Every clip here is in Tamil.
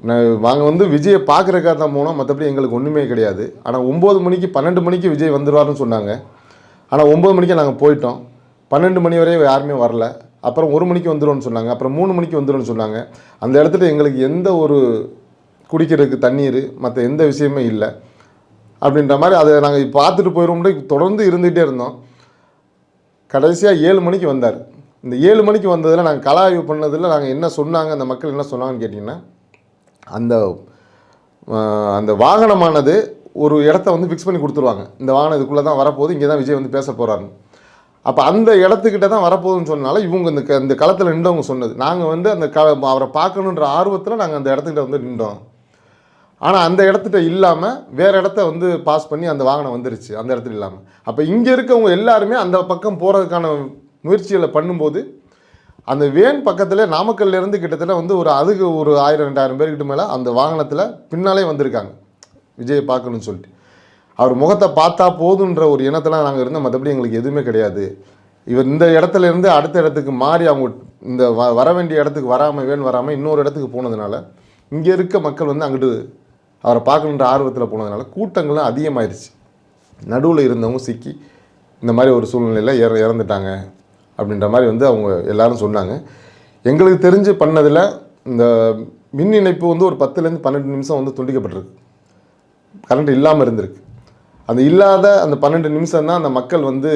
நாங்கள் வந்து விஜயை பார்க்குறக்காக தான் போனோம், மற்றபடி எங்களுக்கு ஒன்றுமே கிடையாது. ஆனால் 9 மணிக்கு 12 மணிக்கு விஜய் வந்துடுவார்னு சொன்னாங்க. ஆனால் 9 மணிக்கே நாங்கள் போயிட்டோம். 12 மணி வரை யாருமே வரல. அப்புறம் 1 மணிக்கு வந்துடும்னு சொன்னாங்க. அப்புறம் 3 மணிக்கு வந்துடும்னு சொன்னாங்க. அந்த இடத்துல எங்களுக்கு எந்த ஒரு குடிக்கிறதுக்கு தண்ணீர் மற்ற எந்த விஷயமே இல்லை அப்படின்ற மாதிரி அதை நாங்கள் பார்த்துட்டு போயிடுவோம்னு தொடர்ந்து இருந்துகிட்டே இருந்தோம். கடைசியாக 7 மணிக்கு வந்தார். இந்த 7 மணிக்கு வந்ததில் நாங்கள் கள ஆய்வு பண்ணதில் நாங்கள் என்ன சொன்னாங்க, அந்த மக்கள் என்ன சொன்னாங்கன்னு கேட்டிங்கன்னா, அந்த அந்த வாகனமானது ஒரு இடத்த வந்து ஃபிக்ஸ் பண்ணி கொடுத்துருவாங்க. இந்த வாகனம் இதுக்குள்ளே தான் வரப்போகுது, இங்கே தான் விஜய் வந்து பேச போகிறாருன்னு. அப்போ அந்த இடத்துக்கிட்ட தான் வரப்போகுதுன்னு சொன்னால இவங்க இந்த களத்தில் நின்றவங்க சொன்னது. நாங்கள் வந்து அந்த அவரை பார்க்கணுன்ற ஆர்வத்தில் நாங்கள் அந்த இடத்துக்கிட்ட வந்து நின்றோம். ஆனால் அந்த இடத்துட்ட இல்லாமல் வேறு இடத்த வந்து பாஸ் பண்ணி அந்த வாகனம் வந்துருச்சு, அந்த இடத்துல இல்லாமல். அப்போ இங்கே இருக்கவங்க எல்லாருமே அந்த பக்கம் போகிறதுக்கான முயற்சிகளை பண்ணும்போது அந்த வேன் பக்கத்தில் நாமக்கல்லேருந்து கிட்டத்தட்ட வந்து அதுக்கு ஒரு 1000-2000 பேர்கிட்ட மேலே அந்த வாகனத்தில் பின்னாலே வந்திருக்காங்க விஜயை பார்க்கணுன்னு சொல்லிட்டு. அவர் முகத்தை பார்த்தா போதுன்ற ஒரு எண்ணத்தில் நாங்கள் இருந்தோம். மற்றபடி எங்களுக்கு எதுவுமே கிடையாது. இவர் இந்த இடத்துல இருந்து அடுத்த இடத்துக்கு மாறி அவங்க இந்த வர வேண்டிய இடத்துக்கு வேன் வராமல் இன்னொரு இடத்துக்கு போனதுனால இங்கே இருக்க மக்கள் வந்து அங்கிட்டு அவரை பார்க்கணுன்ற ஆர்வத்தில் போனதுனால கூட்டங்களும் அதிகமாகிடுச்சு. நடுவில் இருந்தவங்க சிக்கி இந்த மாதிரி ஒரு சூழ்நிலையில் இறந்துட்டாங்க அப்படின்ற மாதிரி வந்து அவங்க எல்லோரும் சொன்னாங்க. எங்களுக்கு தெரிஞ்சு பண்ணதில் இந்த மின் இணைப்பு வந்து ஒரு 10லேருந்து 12 நிமிஷம் வந்து துண்டிக்கப்பட்டிருக்கு. கரண்ட் இல்லாமல் இருந்திருக்கு. அந்த இல்லாத அந்த 12 நிமிஷம் தான் அந்த மக்கள் வந்து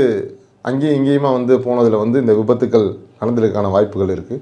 அங்கேயும் இங்கேயுமா வந்து போனதில் வந்து இந்த விபத்துக்கள் நடந்ததுக்கான வாய்ப்புகள் இருக்குது.